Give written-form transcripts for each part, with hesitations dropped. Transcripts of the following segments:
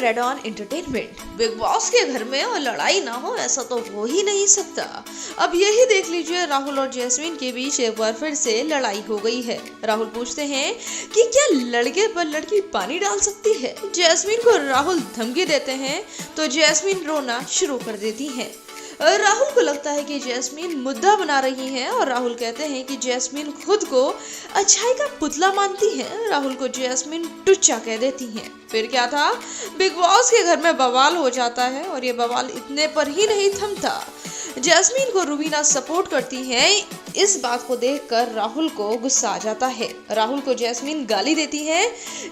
Red on entertainment. Big boss के घर में और लड़ाई ना हो ऐसा तो हो ही नहीं सकता। अब यही देख लीजिए, राहुल और जैस्मीन के बीच एक बार फिर से लड़ाई हो गई है। राहुल पूछते हैं कि क्या लड़के पर लड़की पानी डाल सकती है। जैस्मीन को राहुल धमकी देते हैं तो जैस्मीन रोना शुरू कर देती है। राहुल को लगता है कि जैस्मीन मुद्दा बना रही है और राहुल कहते हैं कि जैस्मीन खुद को अच्छाई का पुतला मानती है। राहुल को जैस्मीन टुच्चा कह देती है। फिर क्या था, बिग बॉस के घर में बवाल हो जाता है और ये बवाल इतने पर ही नहीं थमता। जैस्मीन को रुबीना सपोर्ट करती है। इस बात को देखकर राहुल को गुस्सा आ जाता है। राहुल को जैस्मीन गाली देती है।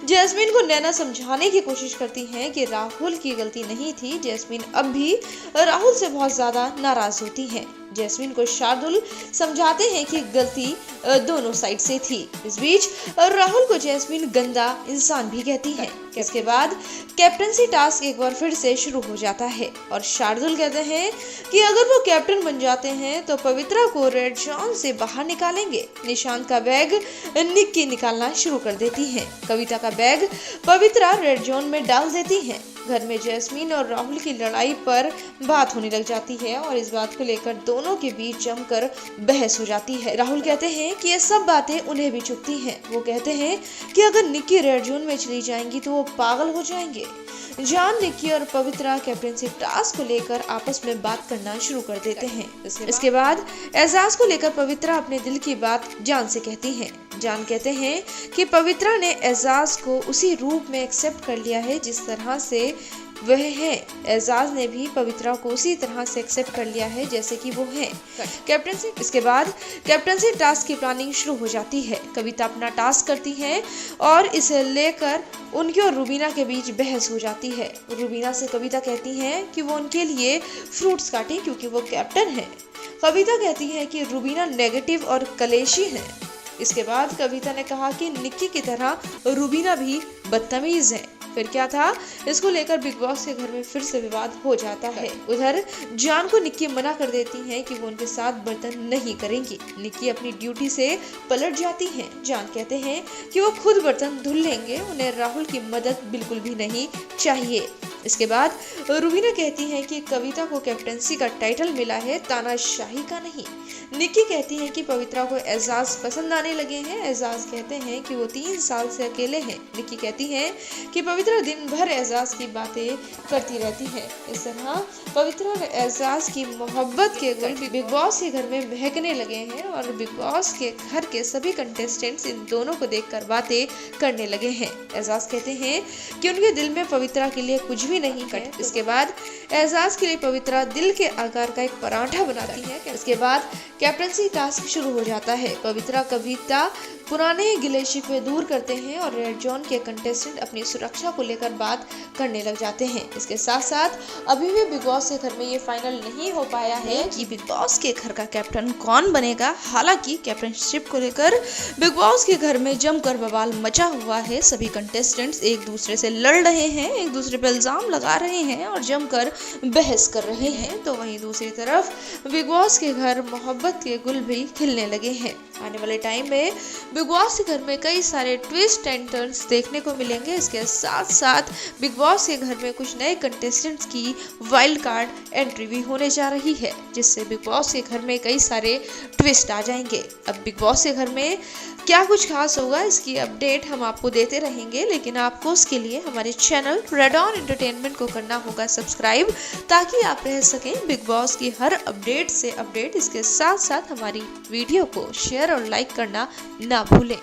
जैस्मीन को नैना समझाने की कोशिश करती है कि राहुल की गलती नहीं थी। जैस्मीन अब भी राहुल से बहुत ज्यादा नाराज होती है। जैस्मीन को शार्दुल समझाते हैं कि गलती दोनों साइड से थी। इस बीच राहुल को जैस्मीन गंदा इंसान भी कहती है। इसके बाद कैप्टनसी टास्क एक बार फिर से शुरू हो जाता है और शार्दुल कहते हैं कि अगर वो कैप्टन बन जाते हैं तो पवित्रा को रेड जोन से बाहर निकालेंगे। निशांत का बैग निक्की निकालना शुरू कर देती है। कविता का बैग पवित्रा रेड जोन में डाल देती है। घर में जैस्मीन और राहुल की लड़ाई पर बात होने लग जाती है और इस बात को लेकर दोनों के बीच जमकर बहस हो जाती है। राहुल कहते हैं कि ये सब बातें उन्हें भी चुभती हैं। वो कहते हैं कि अगर निक्की रेड जोन में चली जाएंगी तो वो पागल हो जाएंगे। जान, निक्की और पवित्रा कैप्टनसी टास्क को लेकर आपस में बात करना शुरू कर देते हैं। इसके बाद एजाज को लेकर पवित्रा अपने दिल की बात जान से कहती है। जान कहते हैं कि पवित्रा ने एजाज को उसी रूप में एक्सेप्ट कर लिया है जिस तरह से वह है। एजाज ने भी पवित्रा को उसी तरह से एक्सेप्ट कर लिया है जैसे कि वो है। इसके बाद कैप्टनसी टास्क की प्लानिंग शुरू हो जाती है। कविता अपना टास्क करती है और इसे लेकर उनके और रुबीना के बीच बहस हो जाती है। रुबीना से कविता कहती है कि वो उनके लिए फ्रूट्स काटे क्योंकि वो कैप्टन है। कविता कहती है कि रुबीना नेगेटिव और कलेशी है। इसके बाद कविता ने कहा कि निक्की की तरह रुबीना भी बदतमीज है। फिर क्या था, इसको लेकर बिग बॉस के घर में फिर से विवाद हो जाता है। उधर जान को निक्की मना कर देती है कि वो उनके साथ बर्तन नहीं करेंगी। निक्की अपनी ड्यूटी से पलट जाती है। जान कहते हैं कि वो खुद बर्तन धुल लेंगे, उन्हें राहुल की मदद बिल्कुल भी नहीं चाहिए। इसके बाद रुबीना कहती है कि कविता को कैप्टनसी का टाइटल मिला है, तानाशाही का नहीं। निक्की कहती है कि पवित्रा को एजाज पसंद आने लगे हैं। एजाज कहते हैं कि वो 3 साल से अकेले हैं। निक्की कहती है कि पवित्रा दिन भर एजाज की बातें करती रहती है। इस तरह पवित्रा और एजाज की मोहब्बत के गुल बिग बॉस के घर में महकने लगे हैं और बिग बॉस के घर के सभी कंटेस्टेंट्स इन दोनों को देखकर बातें करने लगे हैं। एजाज कहते हैं कि उनके दिल में पवित्रा के लिए कुछ भी नहीं है। इसके बाद एजाज के लिए पवित्रा दिल के आकार का एक पराठा बनाती है। इसके बाद कैप्टनसी टास्क शुरू हो जाता है। पवित्रा कविता पुराने गिले शिकवे दूर करते हैं और रेड जोन के कंटेस्टेंट अपनी सुरक्षा को लेकर बात करने लग जाते हैं। इसके साथ साथ अभी भी बिग बॉस के घर में ये फाइनल नहीं हो पाया है कि बिग बॉस के घर का कैप्टन कौन बनेगा। हालांकि कैप्टनशिप को लेकर बिग बॉस के घर में जमकर बवाल मचा हुआ है। सभी कंटेस्टेंट्स एक दूसरे से लड़ रहे हैं, एक दूसरे पर इल्जाम लगा रहे हैं और जमकर बहस कर रहे हैं। तो वहीं दूसरी तरफ बिग बॉस के घर मोहब्बत के गुल भी खिलने लगे हैं। आने वाले टाइम में बिग बॉस के घर में कई सारे ट्विस्ट एंड टर्न्स देखने को मिलेंगे। इसके साथ साथ बिग बॉस के घर में कुछ नए कंटेस्टेंट्स की वाइल्ड कार्ड एंट्री भी होने जा रही है, जिससे बिग बॉस के घर में कई सारे ट्विस्ट आ जाएंगे। अब बिग बॉस के घर में क्या कुछ खास होगा, इसकी अपडेट हम आपको देते रहेंगे, लेकिन आपको उसके लिए हमारे चैनल रेड ऑन एंटरटेनमेंट को करना होगा सब्सक्राइब, ताकि आप रह सकें बिग बॉस की हर अपडेट से अपडेट। इसके साथ साथ हमारी वीडियो को शेयर और लाइक करना ना भूलें।